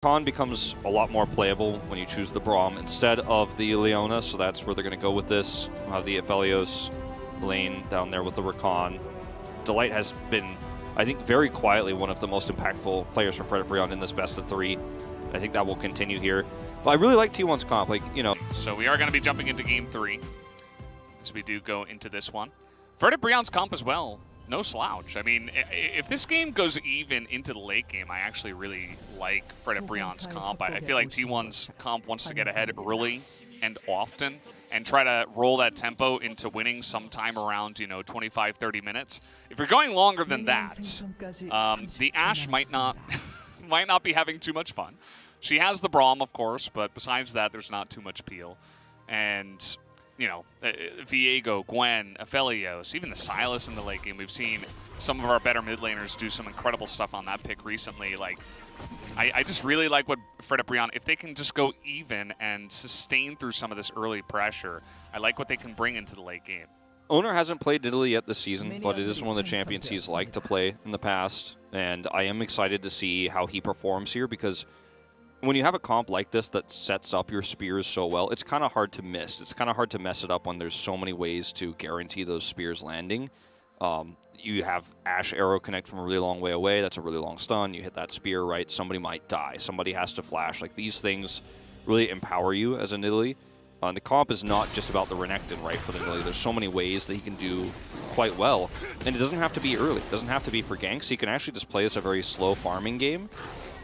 Khan becomes a lot more playable when you choose the Braum instead of the Leona, so that's where they're going to go with this. We'll have the Aphelios lane down there with the Rakan. Delight has been, I think, very quietly one of the most impactful players for FREDIT BRION in this best of 3. I think that will continue here. But I really like T1's comp, like, you know. So we are going to be jumping into Game 3 as we do go into this one. FREDIT BRION's comp as well. No slouch. I mean, if this game goes even into the late game, I actually really like FREDIT BRION's comp. I feel like T1's comp wants to get ahead early and often and try to roll that tempo into winning sometime around, 25, 30 minutes. If you're going longer than that, the Ashe might not be having too much fun. She has the Braum, of course, but besides that, there's not too much appeal. And Viego, Gwen, Aphelios, even the Sylas in the late game. We've seen some of our better mid laners do some incredible stuff on that pick recently. Like, I just really like what FREDIT BRION, if they can just go even and sustain through some of this early pressure, I like what they can bring into the late game. Oner hasn't played Nidalee yet this season, but it is one of the champions he's liked to play in the past, and I am excited to see how he performs here because when you have a comp like this that sets up your spears so well, it's kind of hard to miss. It's kind of hard to mess it up when there's so many ways to guarantee those spears landing. You have Ashe arrow connect from a really long way away. That's a really long stun. You hit that spear right, somebody might die. Somebody has to flash. Like, these things really empower you as a Nidalee. The comp is not just about the Renekton, right, for the Nidalee. There's so many ways that he can do quite well. And it doesn't have to be early. It doesn't have to be for ganks. He can actually just play this a very slow farming game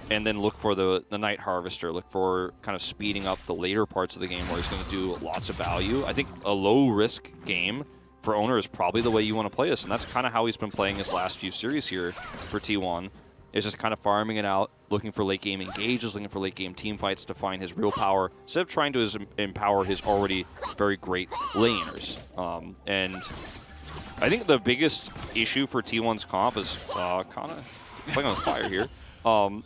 and then look for the Night Harvester, look for kind of speeding up the later parts of the game where he's going to do lots of value. I think a low-risk game for Oner is probably the way you want to play this, and that's kind of how he's been playing his last few series here for T1, is just kind of farming it out, looking for late-game engages, looking for late-game team fights to find his real power, instead of trying to empower his already very great laners. And I think the biggest issue for T1's comp is kind of playing on fire here.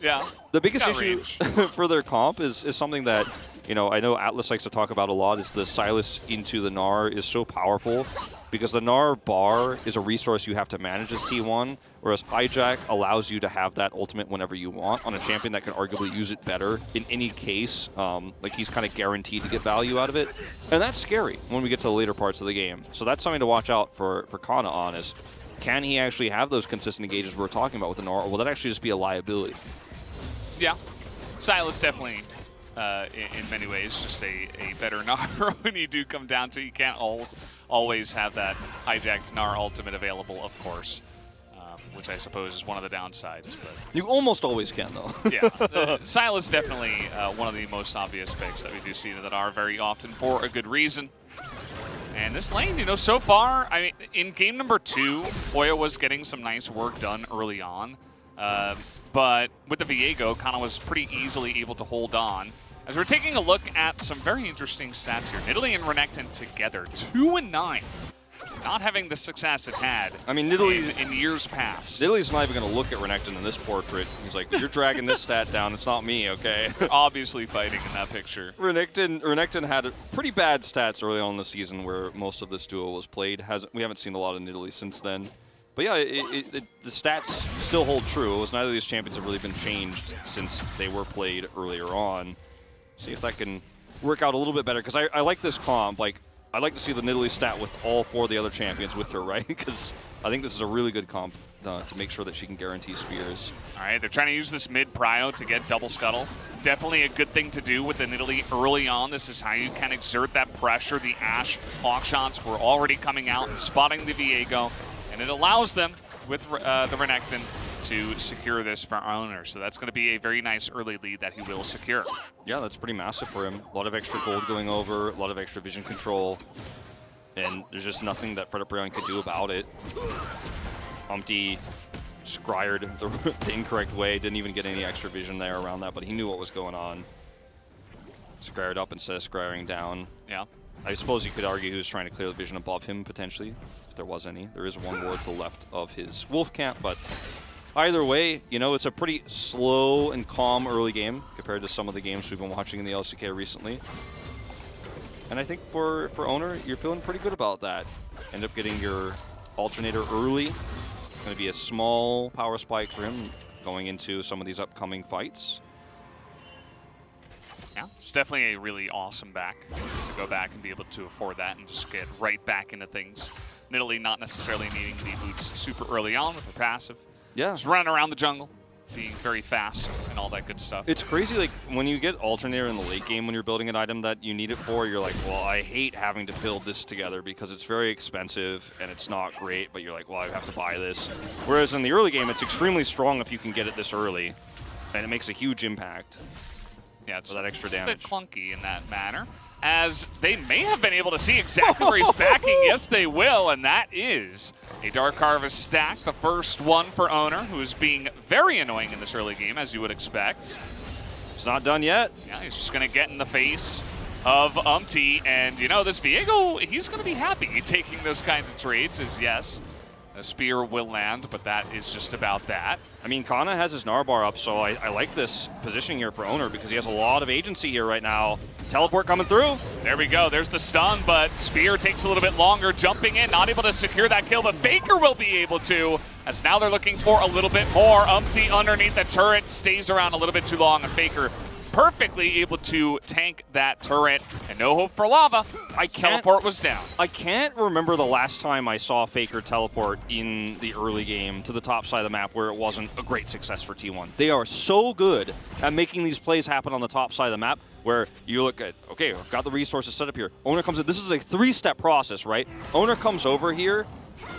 Yeah. The biggest issue for their comp is something that, I know Atlas likes to talk about a lot, is the Sylas into the Gnar is so powerful because the Gnar bar is a resource you have to manage as T1, whereas Hijack allows you to have that ultimate whenever you want on a champion that can arguably use it better in any case. Like, he's kind of guaranteed to get value out of it. And that's scary when we get to the later parts of the game. So that's something to watch out for Kana on, is can he actually have those consistent engages we're talking about with the Gnar, or will that actually just be a liability? Yeah. Sylas definitely, in many ways, just a better Gnar when you do come down to it. You can't always have that hijacked Gnar ultimate available, of course, which I suppose is one of the downsides. But you almost always can, though. Yeah. Sylas definitely one of the most obvious picks that we do see that are very often for a good reason. And this lane, so far, I mean, in game number 2, Hoya was getting some nice work done early on. But with the Viego, Kana was pretty easily able to hold on. As we're taking a look at some very interesting stats here. Nidalee and Renekton together, 2-9. Not having the success it had in years past. Nidalee's not even going to look at Renekton in this portrait. He's like, you're dragging this stat down. It's not me, okay? They're obviously fighting in that picture. Renekton had pretty bad stats early on in the season where most of this duo was played. We haven't seen a lot of Nidalee since then. But yeah, the stats still hold true. It was neither of these champions have really been changed since they were played earlier on. See if that can work out a little bit better, because I like this comp. Like, I'd like to see the Nidalee stat with all 4 of the other champions with her, right? Because I think this is a really good comp to make sure that she can guarantee spears. All right, they're trying to use this mid prio to get double scuttle. Definitely a good thing to do with the Nidalee early on. This is how you can exert that pressure. The Ashe hawk shots were already coming out and spotting the Viego, and it allows them, with the Renekton, to secure this for our Oner. So that's going to be a very nice early lead that he will secure. Yeah, that's pretty massive for him. A lot of extra gold going over, a lot of extra vision control, and there's just nothing that FREDIT BRION could do about it. Humpty scryered the incorrect way, didn't even get any extra vision there around that, but he knew what was going on. Scryered up instead of scrying down. Yeah. I suppose you could argue he was trying to clear the vision above him, potentially, if there was any. There is one ward to the left of his wolf camp, but either way, it's a pretty slow and calm early game compared to some of the games we've been watching in the LCK recently. And I think for Oner, you're feeling pretty good about that. End up getting your alternator early. It's going to be a small power spike for him going into some of these upcoming fights. Yeah, it's definitely a really awesome back to go back and be able to afford that and just get right back into things. Nidalee not necessarily needing the boots super early on with her passive. Yeah. Just running around the jungle, being very fast and all that good stuff. It's crazy, like, when you get Alternator in the late game when you're building an item that you need it for, you're like, well, I hate having to build this together because it's very expensive and it's not great, but you're like, well, I have to buy this. Whereas in the early game, it's extremely strong if you can get it this early, and it makes a huge impact. Yeah, it's for that extra a damage. bit clunky in that manner, as they may have been able to see exactly where he's backing. Yes, they will, and that is a Dark Harvest stack, the first one for Owner, who is being very annoying in this early game, as you would expect. It's not done yet. Yeah, he's just going to get in the face of Umpty, and, you know, this Viego, he's going to be happy taking those kinds of trades, as yes, a spear will land, but that is just about that. I mean, Kana has his Narbar up, so I like this positioning here for Owner because he has a lot of agency here right now. Teleport coming through. There we go. There's the stun, but Spear takes a little bit longer. Jumping in, not able to secure that kill, but Faker will be able to, as now they're looking for a little bit more. Umpty underneath the turret stays around a little bit too long, and Faker perfectly able to tank that turret, and no hope for Lava. Teleport was down. I can't remember the last time I saw Faker teleport in the early game to the top side of the map where it wasn't a great success for T1. They are so good at making these plays happen on the top side of the map where you look at, okay, I've got the resources set up here. Owner comes in. This is a 3-step process, right? Owner comes over here,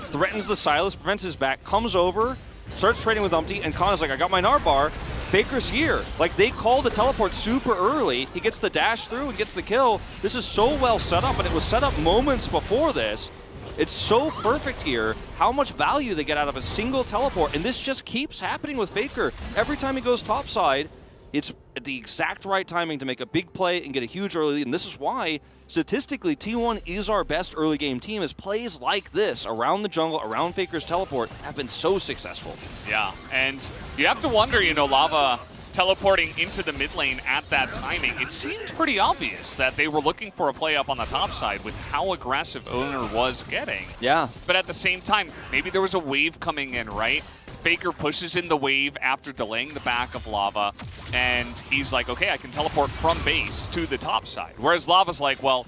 threatens the Sylas, prevents his back, comes over, starts trading with Umpty, and Kana's like, I got my Narbar. Faker's here. Like, they call the teleport super early. He gets the dash through and gets the kill. This is so well set up, and it was set up moments before this. It's so perfect here how much value they get out of a single teleport, and this just keeps happening with Faker. Every time he goes topside, it's at the exact right timing to make a big play and get a huge early lead, and this is why, statistically, T1 is our best early game team, as plays like this, around the jungle, around Faker's teleport, have been so successful. Yeah, and you have to wonder, you know, Lava teleporting into the mid lane at that timing, it seemed pretty obvious that they were looking for a play up on the top side with how aggressive Owner was getting. Yeah. But at the same time, maybe there was a wave coming in, right? Faker pushes in the wave after delaying the back of Lava, and he's like, okay, I can teleport from base to the top side. Whereas Lava's like, well,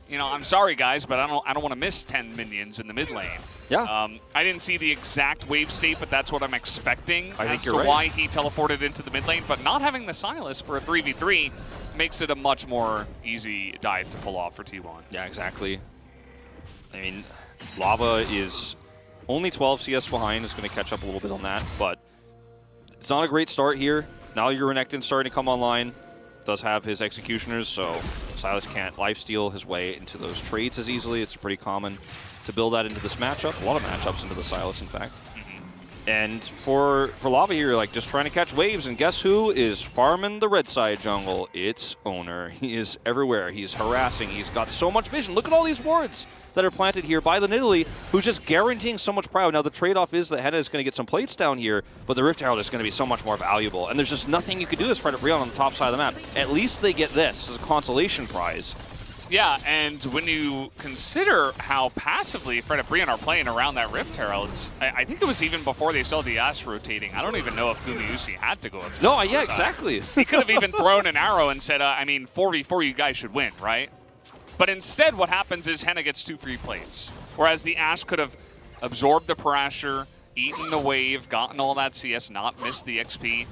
you know, I'm sorry, guys, but I don't want to miss 10 minions in the mid lane. Yeah. I didn't see the exact wave state, but that's what I'm expecting as to right. why he teleported into the mid lane. But not having the Sylas for a 3v3 makes it a much more easy dive to pull off for T1. Yeah, exactly. I mean, Lava is only 12 CS behind, is going to catch up a little bit on that, but it's not a great start here. Now your Renekton's starting to come online. Does have his executioners, so Sylas can't lifesteal his way into those trades as easily. It's pretty common to build that into this matchup. A lot of matchups into the Sylas, in fact. And for Lava here, like, just trying to catch waves, and guess who is farming the red side jungle? It's Owner. He is everywhere. He's harassing. He's got so much vision. Look at all these wards that are planted here by the Nidalee, who's just guaranteeing so much pride. Now, the trade-off is that Henna is going to get some plates down here, but the Rift Herald is going to be so much more valuable. And there's just nothing you can do as FREDIT BRION on the top side of the map. At least they get this as a consolation prize. Yeah, and when you consider how passively FREDIT BRION are playing around that Rift Herald, I think it was even before they saw the Ashe rotating. I don't even know if Gumayusi had to go up. No, yeah, exactly. He could have even thrown an arrow and said, I mean, 4v4, you guys should win, right? But instead, what happens is Henna gets 2 free plates, whereas the Ashe could have absorbed the pressure, eaten the wave, gotten all that CS, not missed the XP,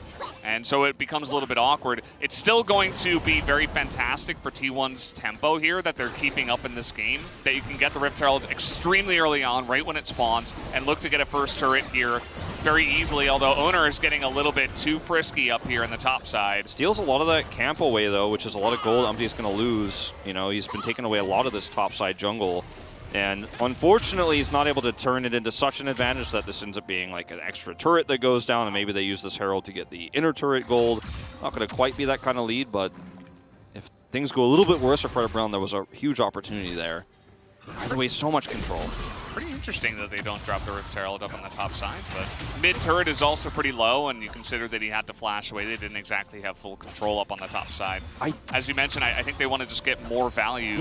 and so it becomes a little bit awkward. It's still going to be very fantastic for T1's tempo here that they're keeping up in this game, that you can get the Rift Herald extremely early on, right when it spawns, and look to get a first turret here very easily, although Owner is getting a little bit too frisky up here in the top side. Steals a lot of that camp away, though, which is a lot of gold Umpty's going to lose. You know, he's been taking away a lot of this top side jungle. And unfortunately, he's not able to turn it into such an advantage that this ends up being like an extra turret that goes down, and maybe they use this Herald to get the inner turret gold. Not going to quite be that kind of lead, but if things go a little bit worse for FREDIT BRION, there was a huge opportunity there. Either way, so much control. Pretty interesting that they don't drop the Rift Herald up on the top side, but mid turret is also pretty low, and you consider that he had to flash away. They didn't exactly have full control up on the top side. As you mentioned, I think they want to just get more value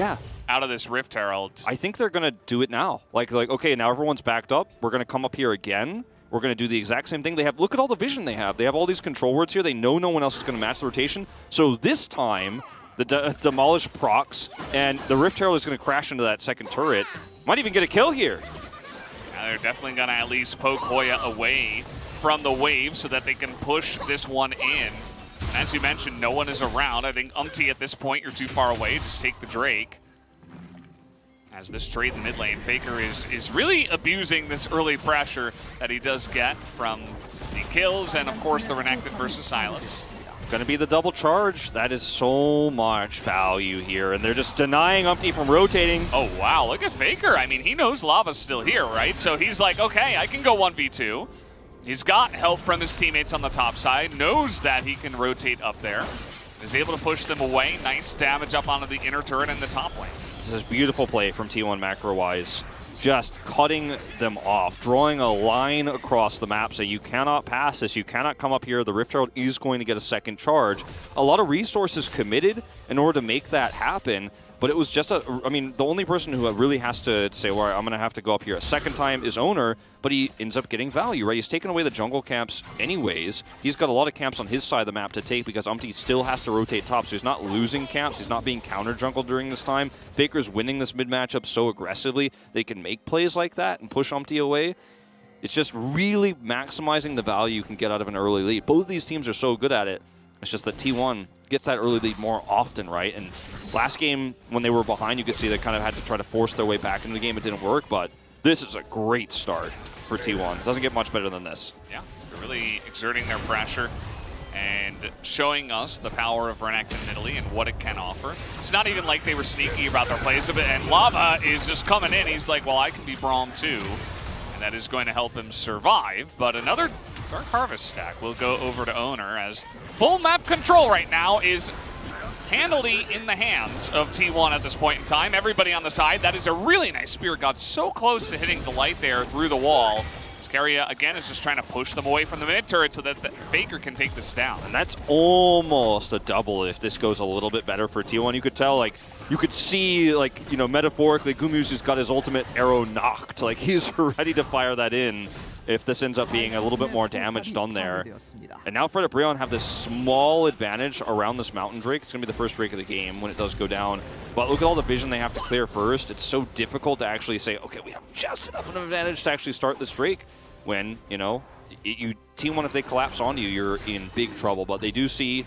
out of this Rift Herald. I think they're going to do it now. Like, okay, now everyone's backed up. We're going to come up here again, we're going to do the exact same thing. Look at all the vision they have. They have all these control words here. They know no one else is going to match the rotation. So this time, the Demolish procs, and the Rift Herald is going to crash into that second turret. Might even get a kill here. Now they're definitely going to at least poke Hoya away from the wave so that they can push this one in. And as you mentioned, no one is around. I think Umpty at this point, you're too far away. Just take the Drake. As this trade in mid lane, Faker is really abusing this early pressure that he does get from the kills and, of course, the Renekton versus Sylas. Going to be the double charge. That is so much value here, and they're just denying Umpty from rotating. Oh, wow. Look at Faker. I mean, he knows Lava's still here, right? So he's like, okay, I can go 1v2. He's got help from his teammates on the top side, knows that he can rotate up there, is able to push them away. Nice damage up onto the inner turret in the top lane. This is beautiful play from T1 macro-wise. Just cutting them off, drawing a line across the map, saying you cannot pass this, you cannot come up here. The Rift Herald is going to get a second charge. A lot of resources committed in order to make that happen, but it was just I mean, the only person who really has to say, well, I'm going to have to go up here a second time is Owner, but he ends up getting value, right? He's taken away the jungle camps anyways. He's got a lot of camps on his side of the map to take because Umpty still has to rotate top, so he's not losing camps. He's not being counter-jungled during this time. Faker's winning this mid-matchup so aggressively they can make plays like that and push Umpty away. It's just really maximizing the value you can get out of an early lead. Both these teams are so good at it. It's just that T1 gets that early lead more often, right? And last game, when they were behind, you could see they kind of had to try to force their way back into the game. It didn't work, but this is a great start for T1. It doesn't get much better than this. Yeah, they're really exerting their pressure and showing us the power of Renekton Italy and what it can offer. It's not even like they were sneaky about their plays of it, and Lava is just coming in. He's like, well, I can be Braum too, and that is going to help him survive. But another Dark Harvest stack will go over to Owner as full map control right now is handily in the hands of T1 at this point in time. Everybody on the side. That is a really nice spear. Got so close to hitting the light there through the wall. Scaria, again, is just trying to push them away from the mid turret so that the Faker can take this down. And that's almost a double if this goes a little bit better for T1. You could tell, like, you could see, like, you know, metaphorically, Gumu's just got his ultimate arrow knocked. Like, he's ready to fire that in if this ends up being a little bit more damage done there. And now FREDIT BRION have this small advantage around this Mountain Drake. It's going to be the first Drake of the game when it does go down. But look at all the vision they have to clear first. It's so difficult to actually say, okay, we have just enough of an advantage to actually start this Drake when, you know, T1, if they collapse onto you, you're in big trouble. But they do see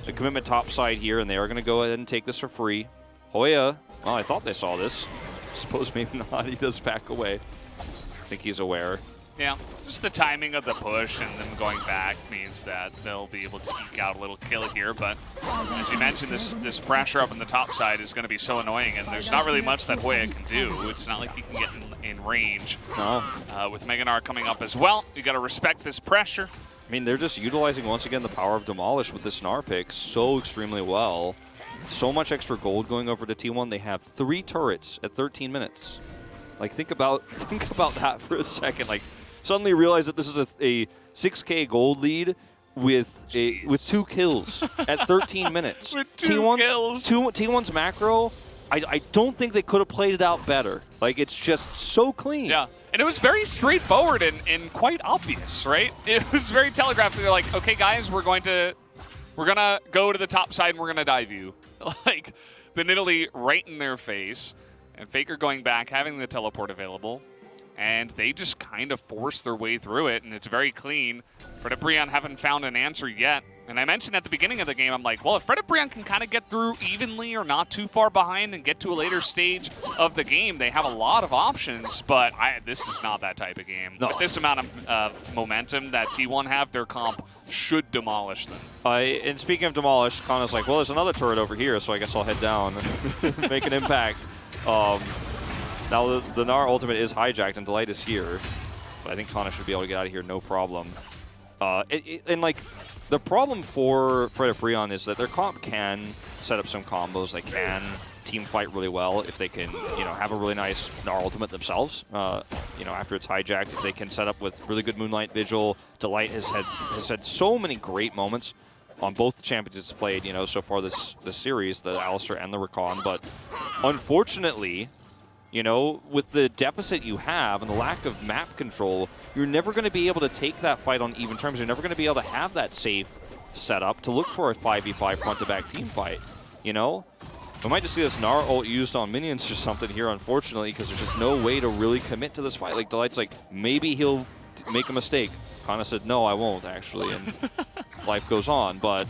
the commitment top side here, and they are going to go ahead and take this for free. Hoya, well, I thought they saw this. Suppose maybe not. He does back away. I think he's aware. Yeah, just the timing of the push and them going back means that they'll be able to eke out a little kill here. But as you mentioned, this pressure up on the top side is going to be so annoying, and there's not really much that Hoya can do. It's not like he can get in range. No. With Meganar coming up as well, you got to respect this pressure. I mean, they're just utilizing, once again, the power of Demolish with this Gnar pick so extremely well. So much extra gold going over to T1. They have 3 turrets at 13 minutes. Like, think about that for a second. Like, suddenly realize that this is a 6K gold lead with 2 kills at 13 minutes. With 2 kills. T1's macro, I don't think they could have played it out better. Like, it's just so clean. Yeah, and it was very straightforward and quite obvious, right? It was very telegraphed. They're like, okay, guys, we're gonna go to the top side and we're gonna dive you. Like, the Nidalee right in their face, and Faker going back, having the teleport available. And they just kind of force their way through it, and it's very clean. FREDIT BRION haven't found an answer yet. And I mentioned at the beginning of the game, I'm like, well, if FREDIT BRION can kind of get through evenly or not too far behind and get to a later stage of the game, they have a lot of options, but this is not that type of game. No. With this amount of momentum that T1 have, their comp should demolish them. And speaking of demolish, Kana's like, well, there's another turret over here, so I guess I'll head down and make an impact. Now, the Gnar ultimate is hijacked, and Delight is here. But I think Kana should be able to get out of here, no problem. And, like, the problem for FREDIT BRION is that their comp can set up some combos. They can team fight really well if they can, you know, have a really nice Gnar ultimate themselves. You know, after it's hijacked, if they can set up with really good Moonlight Vigil. Delight has had so many great moments on both the champions it's played, you know, so far this series, the Alistar and the Rakan. But unfortunately, You know, with the deficit you have and the lack of map control, you're never going to be able to take that fight on even terms. You're never going to be able to have that safe setup to look for a 5v5 front-to-back team fight, you know? We might just see this Gnar ult used on minions or something here, unfortunately, because there's just no way to really commit to this fight. Like, Delight's like, maybe he'll make a mistake. Kana said, no, I won't, actually, and life goes on. But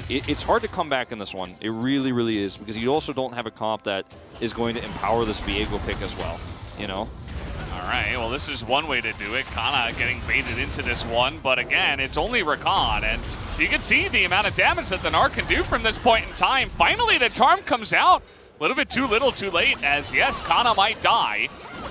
it's hard to come back in this one. It really, really is, because you also don't have a comp that is going to empower this Viego pick as well, you know? All right, well, this is one way to do it. Kana getting baited into this one, but again, it's only Rakan, and you can see the amount of damage that the Gnar can do from this point in time. Finally, the charm comes out. A little bit too little, too late, as yes, Kana might die,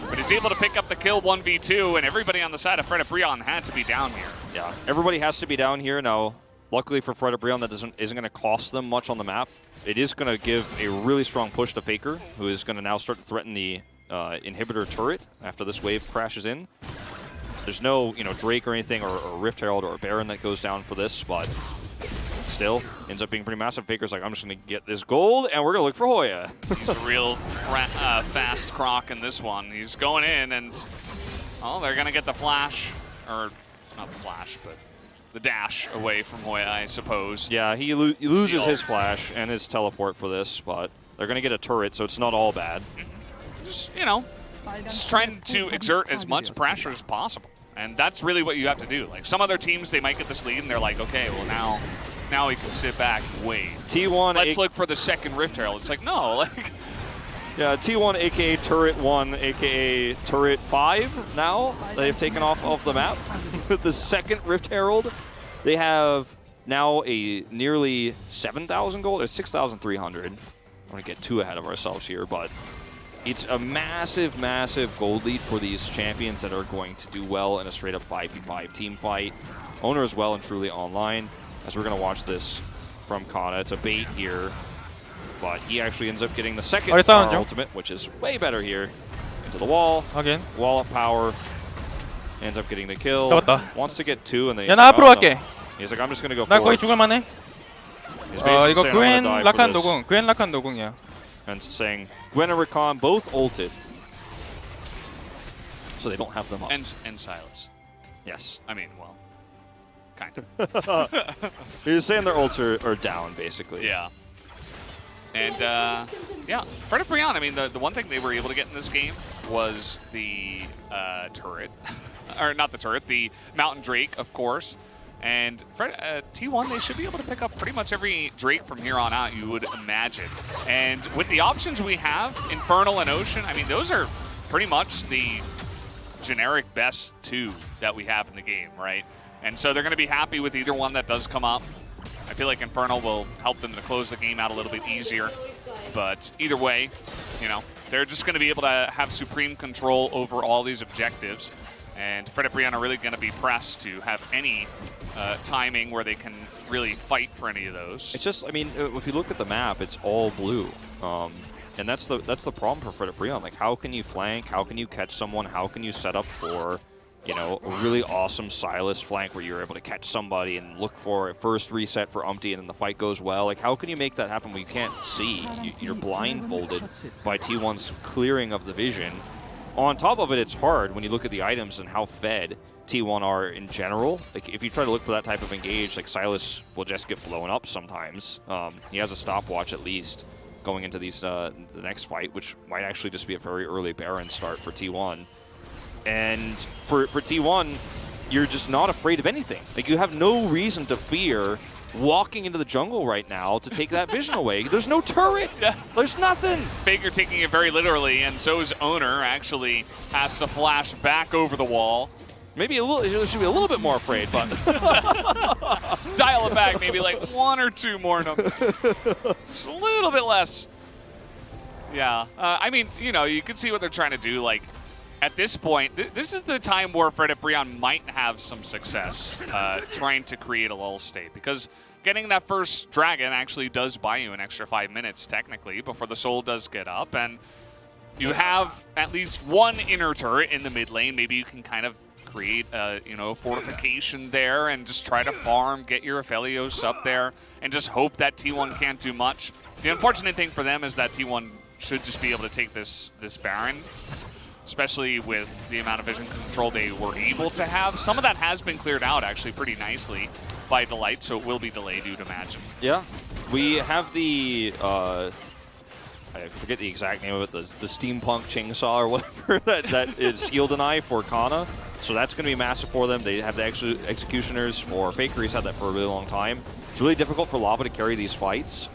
but he's able to pick up the kill 1v2, and everybody on the side of FREDIT BRION had to be down here. Yeah, everybody has to be down here. Now, luckily for FREDIT BRION, that isn't going to cost them much on the map. It is going to give a really strong push to Faker, who is going to now start to threaten the inhibitor turret after this wave crashes in. There's no, Drake or anything, or Rift Herald or a Baron that goes down for this, but still ends up being pretty massive. Faker's like, I'm just going to get this gold, and we're going to look for Hoya. He's a real fast Croc in this one. He's going in, and they're going to get the flash, or not the flash, but the dash away from Hoya, I suppose. Yeah, he loses his flash and his teleport for this, but they're going to get a turret, so it's not all bad. Just trying to exert as much pressure as possible. And that's really what you have to do. Like, some other teams, they might get this lead, and they're like, okay, well, now we can sit back and wait. T1, let's look for the second Rift Herald. It's like, no, like... Yeah, T1, a.k.a. Turret 1, a.k.a. Turret 5 now. They've taken off the map with the second Rift Herald. They have now a nearly 7,000 gold, or 6,300. I don't want to get too ahead of ourselves here, but it's a massive, massive gold lead for these champions that are going to do well in a straight-up 5v5 team fight. Owner is well and truly online, as we're going to watch this from Kana. It's a bait here, but he actually ends up getting the second ultimate, which is way better here. Into the wall. Again. Wall of power. Ends up getting the kill. Wants to get two, and then 야, 나 앞으로 갈게. He's like, I'm just going to go 나 for 거의 it. 죽을만해. 이거 그웬 라칸 노궁. 그웬 라칸 노궁이야. And saying Gwen and Rakan both ulted, so they don't have them up. And Silas. Yes. I mean, well, kind of. He's saying their ults are down, basically. Yeah. And, yeah, FREDIT BRION, I mean, the one thing they were able to get in this game was the turret. Or not the turret, the Mountain Drake, of course. And T1, they should be able to pick up pretty much every Drake from here on out, you would imagine. And with the options we have, Infernal and Ocean, I mean, those are pretty much the generic best two that we have in the game, right? And so they're going to be happy with either one that does come up. I feel like Infernal will help them to close the game out a little bit easier. But either way, they're just going to be able to have supreme control over all these objectives. And FREDIT BRION are really going to be pressed to have any timing where they can really fight for any of those. It's just, I mean, if you look at the map, it's all blue. And that's the problem for FREDIT BRION. Like, how can you flank? How can you catch someone? How can you set up for, a really awesome Silas flank where you're able to catch somebody and look for a first reset for Umpty and then the fight goes well? Like, how can you make that happen when you can't see? You're blindfolded by T1's clearing of the vision. On top of it, it's hard when you look at the items and how fed T1 are in general. Like, if you try to look for that type of engage, like, Silas will just get blown up sometimes. He has a stopwatch at least going into these the next fight, which might actually just be a very early Baron start for T1. And for T1, you're just not afraid of anything. Like, you have no reason to fear walking into the jungle right now to take that vision away. There's no turret. There's nothing. Faker taking it very literally, and so is Owner. Actually has to flash back over the wall. Maybe should be a little bit more afraid, but dial it back, maybe like one or two more numbers. Just a little bit less. Yeah, I mean, you can see what they're trying to do. Like, at this point, this is the time where FREDIT BRION might have some success trying to create a lull state, because getting that first dragon actually does buy you an extra 5 minutes, technically, before the soul does get up, and you have at least one inner turret in the mid lane. Maybe you can kind of create a fortification there and just try to farm, get your Aphelios up there, and just hope that T1 can't do much. The unfortunate thing for them is that T1 should just be able to take this Baron, especially with the amount of vision control they were able to have. Some of that has been cleared out actually pretty nicely by Delight, so it will be delayed, you'd imagine. Yeah, we have the, I forget the exact name of it, the steampunk chainsaw or whatever that is Shield and Eye for Kana. So that's going to be massive for them. They have the executioners for Faker. He's had that for a really long time. It's really difficult for Lava to carry these fights.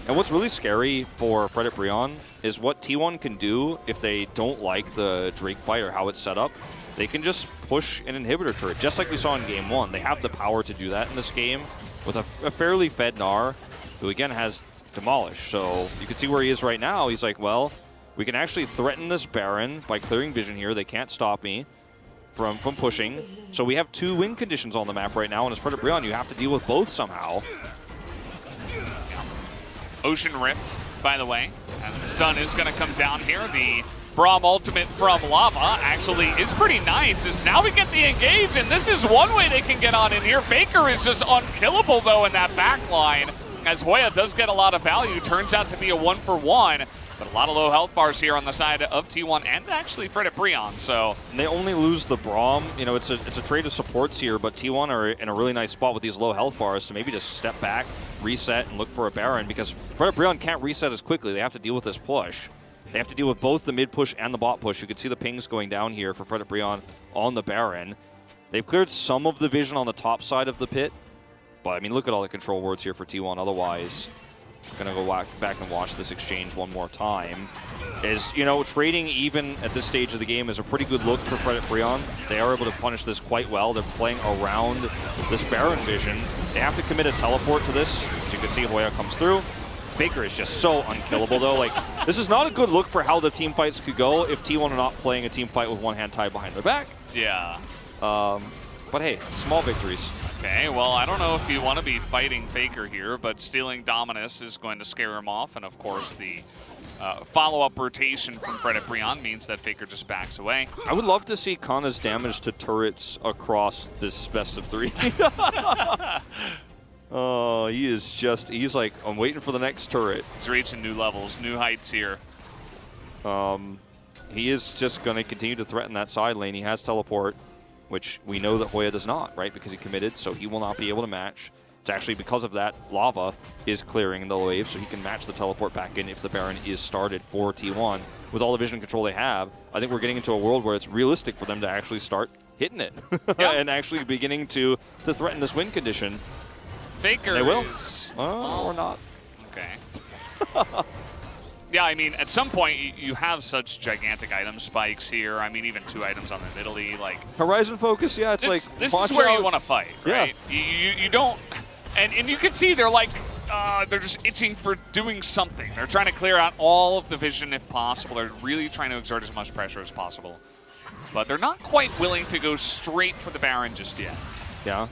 And what's really scary for FREDIT BRION is what T1 can do if they don't like the Drake fight or how it's set up. They can just push an inhibitor turret, just like we saw in Game 1. They have the power to do that in this game with a fairly fed Gnar, who again has Demolish. So you can see where he is right now. He's like, well, we can actually threaten this Baron by clearing vision here. They can't stop me from pushing. So we have 2 win conditions on the map right now, and as FREDIT BRION, you have to deal with both somehow. Ocean Rift, by the way, as the stun is going to come down here. The Braum ultimate from Lava actually is pretty nice, as now we get the engage, and this is one way they can get on in here. Faker is just unkillable, though, in that back line, as Hoya does get a lot of value. Turns out to be a 1-for-1. But a lot of low health bars here on the side of T1 and actually FREDIT BRION. So and they only lose the Braum. You know, it's a trade of supports here, but T1 are in a really nice spot with these low health bars to maybe just step back, reset, and look for a Baron, because FREDIT BRION can't reset as quickly. They have to deal with this push. They have to deal with both the mid push and the bot push. You can see the pings going down here for FREDIT BRION on the Baron. They've cleared some of the vision on the top side of the pit, but I mean, look at all the control wards here for T1. Otherwise, gonna go back and watch this exchange one more time. Is, you know, trading even at this stage of the game is a pretty good look for FREDIT BRION. They are able to punish this quite well. They're playing around this Baron vision. They have to commit a teleport to this. As you can see, Hoya comes through. Faker is just so unkillable, though. Like, this is not a good look for how the team fights could go if T1 are not playing a team fight with one hand tied behind their back. Yeah. But hey, small victories. Okay, well, I don't know if you want to be fighting Faker here, but stealing Dominus is going to scare him off, and of course the follow-up rotation from FREDIT BRION means that Faker just backs away. I would love to see Kana's damage to turrets across this best of 3. Oh, he's like, I'm waiting for the next turret. He's reaching new levels, new heights here. He is just going to continue to threaten that side lane. He has teleport, which we know that Hoya does not, right? Because he committed, so he will not be able to match. It's actually because of that, Lava is clearing the wave, so he can match the teleport back in if the Baron is started for T1. With all the vision control they have, I think we're getting into a world where it's realistic for them to actually start hitting it. Yeah. And actually beginning to threaten this win condition. Faker they will. Is... or not. Okay. Yeah, I mean, at some point, you have such gigantic item spikes here. I mean, even 2 items on the middle-y, like... Horizon focus, yeah, it's like... This is where you want to fight, right? Yeah. You don't... And you can see they're like... they're just itching for doing something. They're trying to clear out all of the vision if possible. They're really trying to exert as much pressure as possible. But they're not quite willing to go straight for the Baron just yet. Yeah.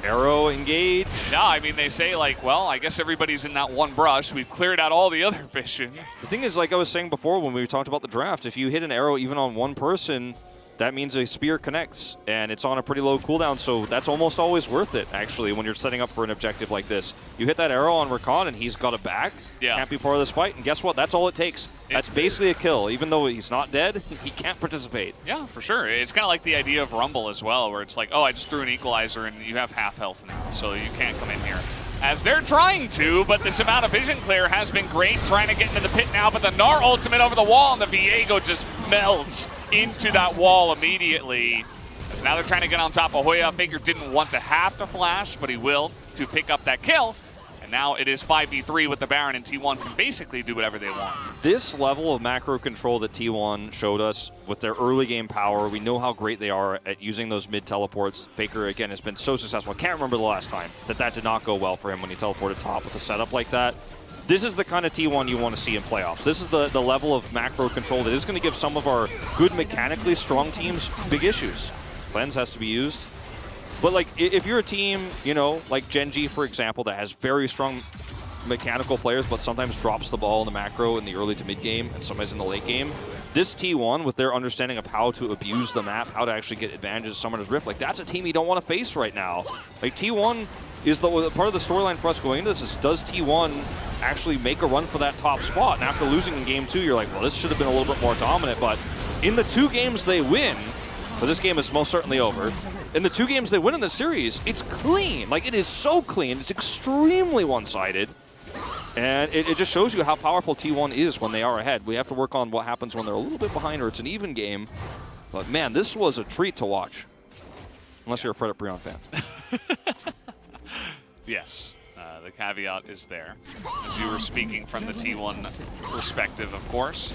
Arrow engage. Yeah, I mean, they say, like, well, I guess everybody's in that one brush. We've cleared out all the other vision. The thing is, like I was saying before when we talked about the draft, if you hit an arrow even on one person, that means a spear connects, and it's on a pretty low cooldown, so that's almost always worth it, actually, when you're setting up for an objective like this. You hit that arrow on Rakan, and he's got a back. Yeah. Can't be part of this fight, and guess what? That's all it takes. That's basically a kill. Even though he's not dead, he can't participate. Yeah, for sure. It's kind of like the idea of Rumble as well, where it's like, oh, I just threw an equalizer, and you have half health now, so you can't come in here. As they're trying to, but this amount of vision clear has been great, trying to get into the pit now, but the Gnar ultimate over the wall, and the Viego just melts into that wall immediately. As now they're trying to get on top of Hoya. Faker didn't want to have to flash, but he will to pick up that kill. And now it is 5v3 with the Baron, and T1 can basically do whatever they want. This level of macro control that T1 showed us with their early game power, we know how great they are at using those mid teleports. Faker, again, has been so successful. I can't remember the last time that did not go well for him when he teleported top with a setup like that. This is the kind of T1 you want to see in playoffs. This is the level of macro control that is going to give some of our good mechanically strong teams big issues. Cleanse has to be used. But, like, if you're a team, you know, like Gen.G, for example, that has very strong mechanical players but sometimes drops the ball in the macro in the early to mid game and sometimes in the late game, this T1, with their understanding of how to abuse the map, how to actually get advantages of Summoner's Rift, like, that's a team you don't want to face right now. Like, T1 is the part of the storyline for us going into this is, does T1 actually make a run for that top spot? And after losing in game 2, you're like, well, this should have been a little bit more dominant. But in the 2 games they win, but this game is most certainly over. In the 2 games they win in the series, it's clean. Like, it is so clean. It's extremely one-sided. And it just shows you how powerful T1 is when they are ahead. We have to work on what happens when they're a little bit behind or it's an even game. But, man, this was a treat to watch. Unless you're a FREDIT BRION fan. Yes, the caveat is there. As you were speaking from the T1 perspective, of course.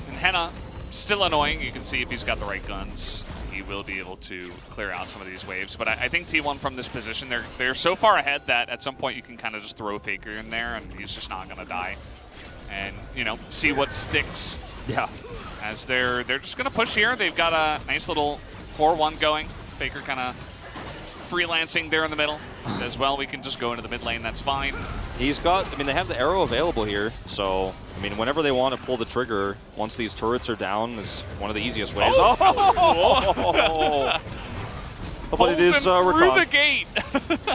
And Henna, still annoying. You can see if he's got the right guns, he will be able to clear out some of these waves. But I think T1 from this position, they're so far ahead that at some point you can kind of just throw Faker in there and he's just not going to die. And, you know, see what sticks. Yeah. As they're just going to push here. They've got a nice little 4-1 going. Faker kind of freelancing there in the middle. Says, well, we can just go into the mid lane, that's fine. He's got, I mean, they have the arrow available here, so, I mean, whenever they want to pull the trigger, once these turrets are down, is one of the easiest ways. Oh, that was cool. But it is through Recon. the gate.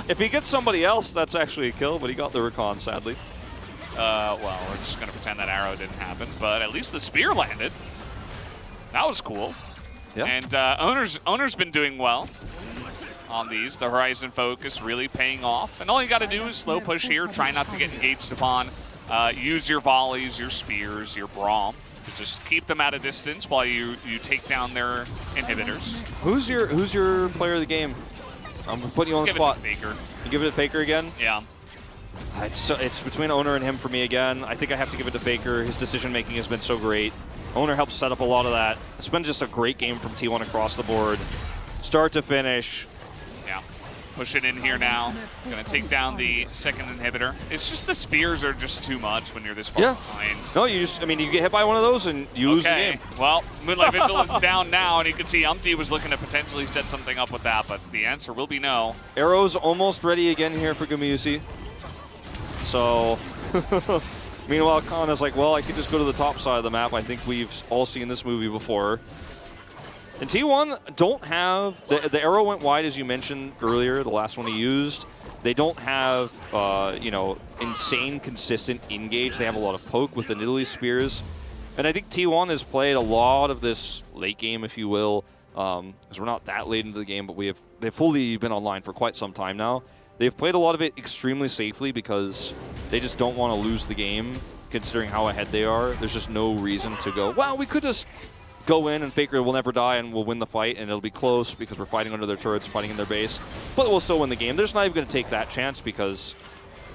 If he gets somebody else, that's actually a kill, but he got the Recon, sadly. Well, we're just going to pretend that arrow didn't happen, but at least the spear landed. That was cool. Yeah. And Owner's been doing well on these. The Horizon focus really paying off. And all you got to do is slow push here, try not to get engaged upon. Use your volleys, your spears, your Braum to just keep them at a distance while you take down their inhibitors. Who's your player of the game? I'm putting you on the spot. Give it to Faker. You give it to Faker again? Yeah. It's between Owner and him for me again. I think I have to give it to Faker. His decision-making has been so great. Owner helps set up a lot of that. It's been just a great game from T1 across the board. Start to finish. Yeah. Push it in here now. Going to take down the second inhibitor. It's just the spears are just too much when you're this far behind. No, you get hit by one of those and you lose the game. Well, Moonlight Vigil is down now, and you can see Umpty was looking to potentially set something up with that, but the answer will be no. Arrow's almost ready again here for Gamiusi. So, meanwhile, Kana's like, well, I could just go to the top side of the map. I think we've all seen this movie before. And T1 don't have, the arrow went wide, as you mentioned earlier, the last one he used. They don't have, insane, consistent engage. They have a lot of poke with the Nidalee spears. And I think T1 has played a lot of this late game, if you will, because we're not that late into the game, but they've fully been online for quite some time now. They've played a lot of it extremely safely because they just don't want to lose the game, considering how ahead they are. There's just no reason to go, well, we could just go in and Faker will never die and we'll win the fight and it'll be close because we're fighting under their turrets, fighting in their base. But we'll still win the game. They're just not even going to take that chance because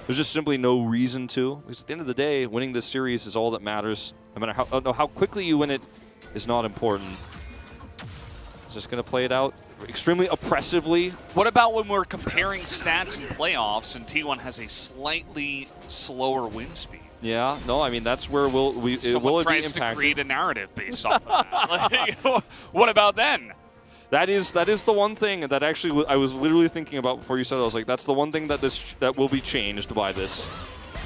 there's just simply no reason to. Because at the end of the day, winning this series is all that matters. No matter how quickly you win it is not important. It's just going to play it out extremely oppressively. What about when we're comparing stats in playoffs and T1 has a slightly slower win speed? Yeah, no, I mean, that's where Someone tries to create a narrative based off of that. Like, what about then? That is the one thing that actually I was literally thinking about before you said it. I was like, that's the one thing that will be changed by this.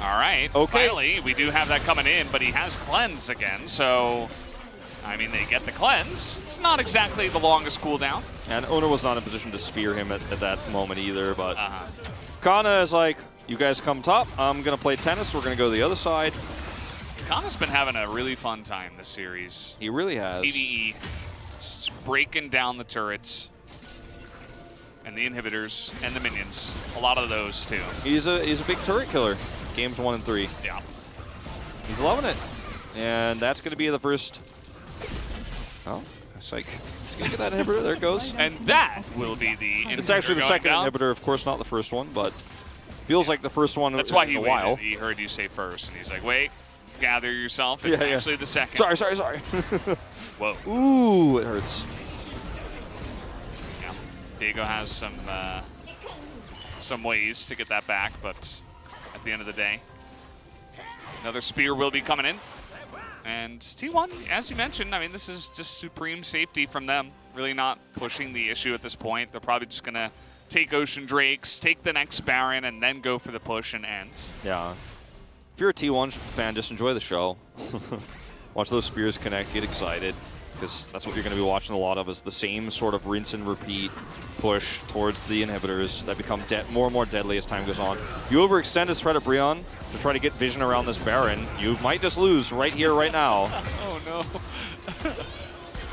All right. Okay. Finally, we do have that coming in, but he has cleanse again, so I mean, they get the cleanse. It's not exactly the longest cooldown. And Owner was not in position to spear him at that moment either, but Kana is like, you guys come top, I'm going to play tennis, we're going to go to the other side. Kana's been having a really fun time this series. He really has. PvE, just breaking down the turrets and the inhibitors and the minions. A lot of those too. He's a big turret killer. Games 1 and 3. Yeah. He's loving it. And that's going to be the first. Oh, it's like, he's going to get that inhibitor. There it goes. And that will be the inhibitor. It's actually the second down. inhibitor, of course, not the first one, but feels like the first one. That's why he in a waited. while. He heard you say first, and he's like, wait, gather yourself. It's actually the second. Sorry. Whoa. Ooh, it hurts. Yeah. Diego has some ways to get that back, but at the end of the day, another spear will be coming in. And T1, as you mentioned, I mean, this is just supreme safety from them. Really not pushing the issue at this point. They're probably just going to take Ocean Drakes, take the next Baron, and then go for the push and end. Yeah. If you're a T1 fan, just enjoy the show. Watch those spears connect, get excited. because that's what you're going to be watching a lot of, is the same sort of rinse and repeat push towards the inhibitors that become more and more deadly as time goes on. You overextend as FREDIT BRION to try to get vision around this Baron. You might just lose right here, right now. Oh no.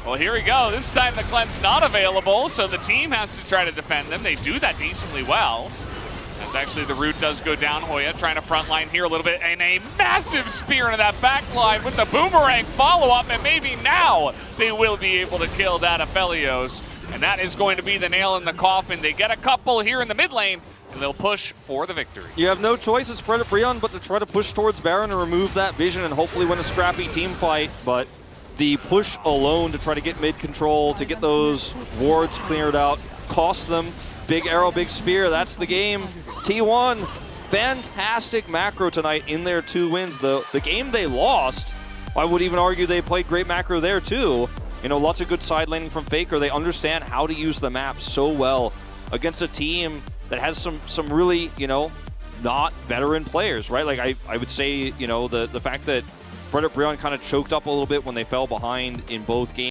Well, here we go. This time the cleanse not available, so the team has to try to defend them. They do that decently well. As actually the root does go down. Hoya trying to frontline here a little bit, and a massive spear into that back line with the boomerang follow-up, and maybe now they will be able to kill that Aphelios. And that is going to be the nail in the coffin. They get a couple here in the mid lane, and they'll push for the victory. You have no choice as FREDIT BRION but to try to push towards Baron and remove that vision and hopefully win a scrappy team fight, but the push alone to try to get mid control, to get those wards cleared out, cost them. Big arrow, big spear, that's the game. T1, fantastic macro tonight in their 2 wins. The game they lost, I would even argue they played great macro there too. You know, lots of good side laning from Faker. They understand how to use the map so well against a team that has some really, you know, not veteran players, right? Like I would say, you know, the fact that FREDIT BRION kind of choked up a little bit when they fell behind in both games.